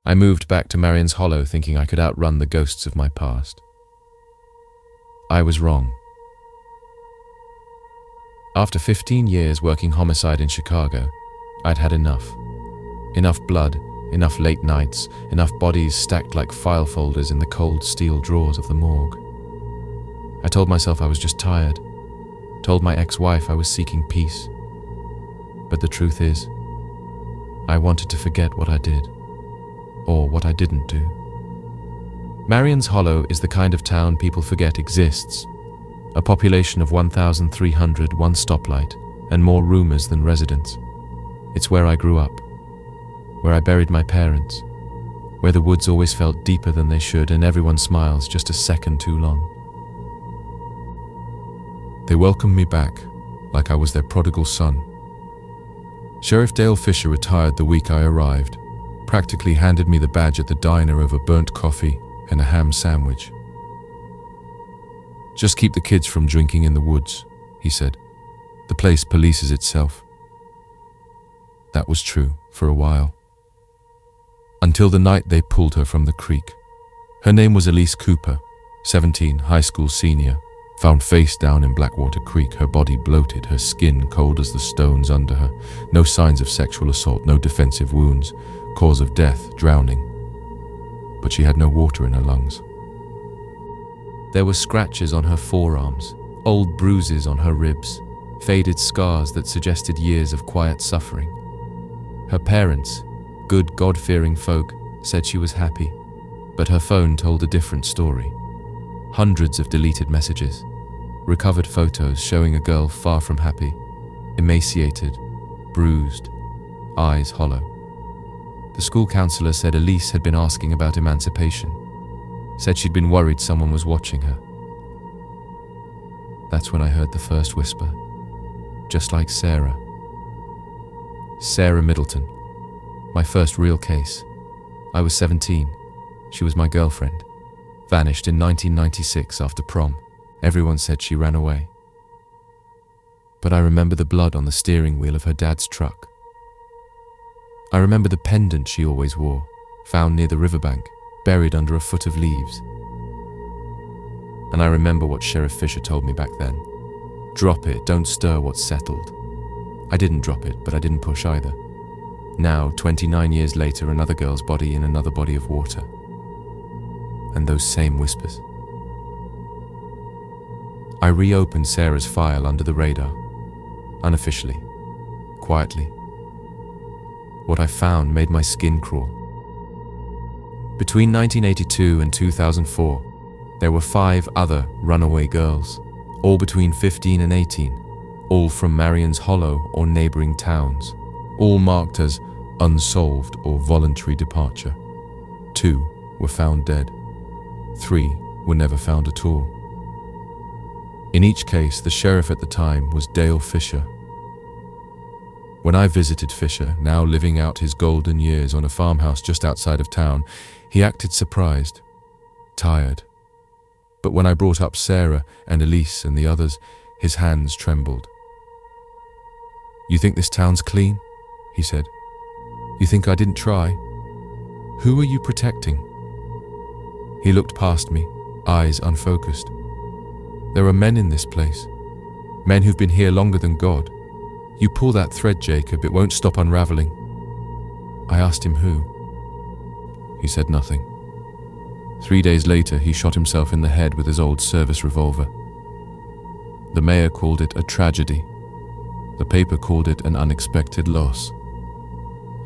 I moved back to Marion's Hollow thinking I could outrun the ghosts of my past. I was wrong. After 15 years working homicide in Chicago, I'd had enough. Enough blood, enough late nights, enough bodies stacked like file folders in the cold steel drawers of the morgue. I told myself I was just tired, told my ex-wife I was seeking peace. But the truth is, I wanted to forget what I did, or what I didn't do. Marion's Hollow is the kind of town people forget exists. A population of 1,300, one stoplight, and more rumors than residents. It's where I grew up, where I buried my parents, where the woods always felt deeper than they should and everyone smiles just a second too long. They welcomed me back, like I was their prodigal son. Sheriff Dale Fisher retired the week I arrived, practically handed me the badge at the diner over burnt coffee and a ham sandwich. "Just keep the kids from drinking in the woods," he said. "The place polices itself." That was true for a while. Until the night they pulled her from the creek. Her name was Elise Cooper, 17, high school senior, found face down in Blackwater Creek, her body bloated, her skin cold as the stones under her. No signs of sexual assault, no defensive wounds. Cause of death, drowning. But she had no water in her lungs. There were scratches on her forearms, old bruises on her ribs, faded scars that suggested years of quiet suffering. Her parents, good God-fearing folk, said she was happy, but her phone told a different story. Hundreds of deleted messages, recovered photos showing a girl far from happy, emaciated, bruised, eyes hollow. The school counselor said Elise had been asking about emancipation, said she'd been worried someone was watching her. That's when I heard the first whisper, just like Sarah. Sarah Middleton, my first real case. I was 17. She was my girlfriend. Vanished in 1996 after prom. Everyone said she ran away. But I remember the blood on the steering wheel of her dad's truck. I remember the pendant she always wore, found near the riverbank, buried under a foot of leaves. And I remember what Sheriff Fisher told me back then. Drop it, don't stir what's settled. I didn't drop it, but I didn't push either. Now, 29 years later, another girl's body in another body of water. And those same whispers. I reopened Sarah's file under the radar, unofficially, quietly. What I found made my skin crawl. Between 1982 and 2004, there were 5 other runaway girls, all between 15 and 18, all from Marion's Hollow or neighboring towns, all marked as unsolved or voluntary departure. 2 were found dead. 3 were never found at all. In each case, the sheriff at the time was Dale Fisher. When I visited Fisher, now living out his golden years on a farmhouse just outside of town, he acted surprised, tired. But when I brought up Sarah and Elise and the others, his hands trembled. "You think this town's clean?" he said. "You think I didn't try? Who are you protecting?" He looked past me, eyes unfocused. "There are men in this place, men who've been here longer than God. You pull that thread, Jacob, it won't stop unraveling." I asked him who. He said nothing. 3 days later, he shot himself in the head with his old service revolver. The mayor called it a tragedy. The paper called it an unexpected loss.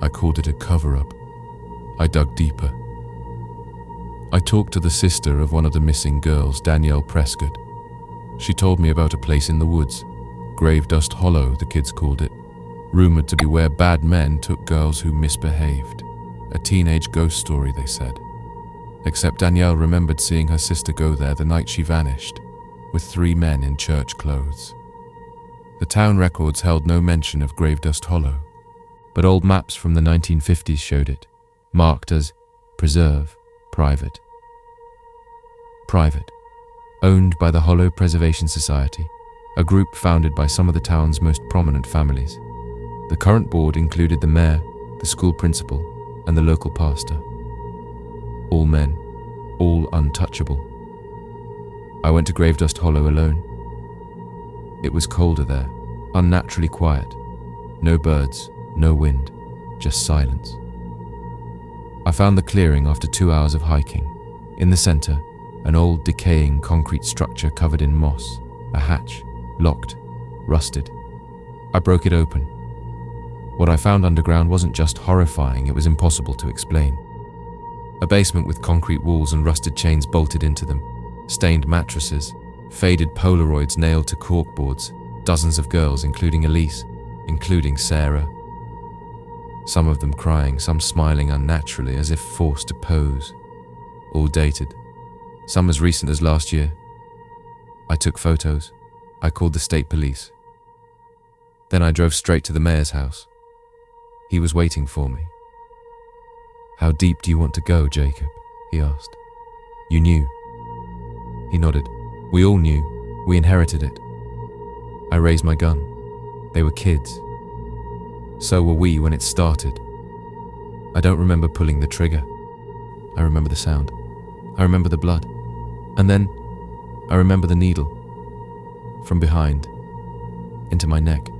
I called it a cover-up. I dug deeper. I talked to the sister of one of the missing girls, Danielle Prescott. She told me about a place in the woods, Grave Dust Hollow, the kids called it, rumored to be where bad men took girls who misbehaved. A teenage ghost story, they said. Except Danielle remembered seeing her sister go there the night she vanished, with 3 men in church clothes. The town records held no mention of Grave Dust Hollow, but old maps from the 1950s showed it, marked as Preserve, Private. Private, owned by the Hollow Preservation Society, a group founded by some of the town's most prominent families. The current board included the mayor, the school principal, and the local pastor. all men, all untouchable. I went to Gravedust Hollow alone. It was colder there, unnaturally quiet. No birds, no wind, just silence. I found the clearing after 2 hours of hiking. In the center, an old decaying concrete structure covered in moss, a hatch, locked, rusted. I broke it open. What I found underground wasn't just horrifying, it was impossible to explain. A basement with concrete walls and rusted chains bolted into them, stained mattresses, faded Polaroids nailed to corkboards, dozens of girls, including Elise, including Sarah. Some of them crying, some smiling unnaturally as if forced to pose. All dated, some as recent as last year. I took photos. I called the state police. Then I drove straight to the mayor's house. He was waiting for me. "How deep do you want to go, Jacob?" he asked. "You knew." He nodded. "We all knew. We inherited it." I raised my gun. They were kids. So were we when it started. I don't remember pulling the trigger. I remember the sound. I remember the blood. And then I remember the needle. From behind, into my neck.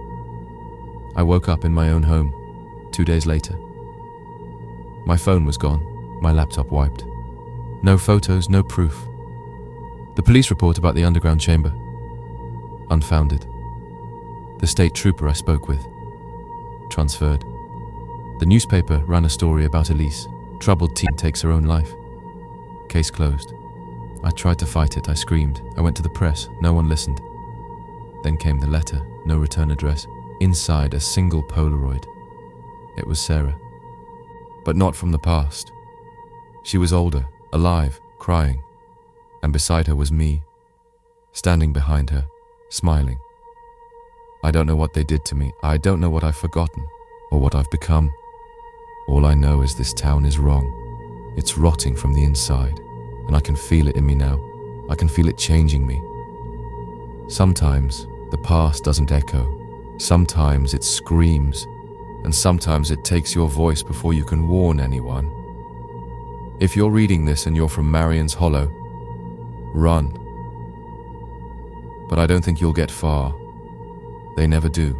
I woke up in my own home, 2 days later. My phone was gone, my laptop wiped. No photos, no proof. The police report about the underground chamber, unfounded. The state trooper I spoke with, transferred. The newspaper ran a story about Elise, troubled teen takes her own life. Case closed. I tried to fight it, I screamed. I went to the press, no one listened. Then came the letter, no return address. Inside, a single Polaroid. It was Sarah. But not from the past. She was older, alive, crying. And beside her was me, standing behind her, smiling. I don't know what they did to me. I don't know what I've forgotten, or what I've become. All I know is this town is wrong. It's rotting from the inside, and I can feel it in me now. I can feel it changing me. Sometimes the past doesn't echo. Sometimes it screams, and sometimes it takes your voice before you can warn anyone. If you're reading this and you're from Marion's Hollow, run. But I don't think you'll get far. They never do.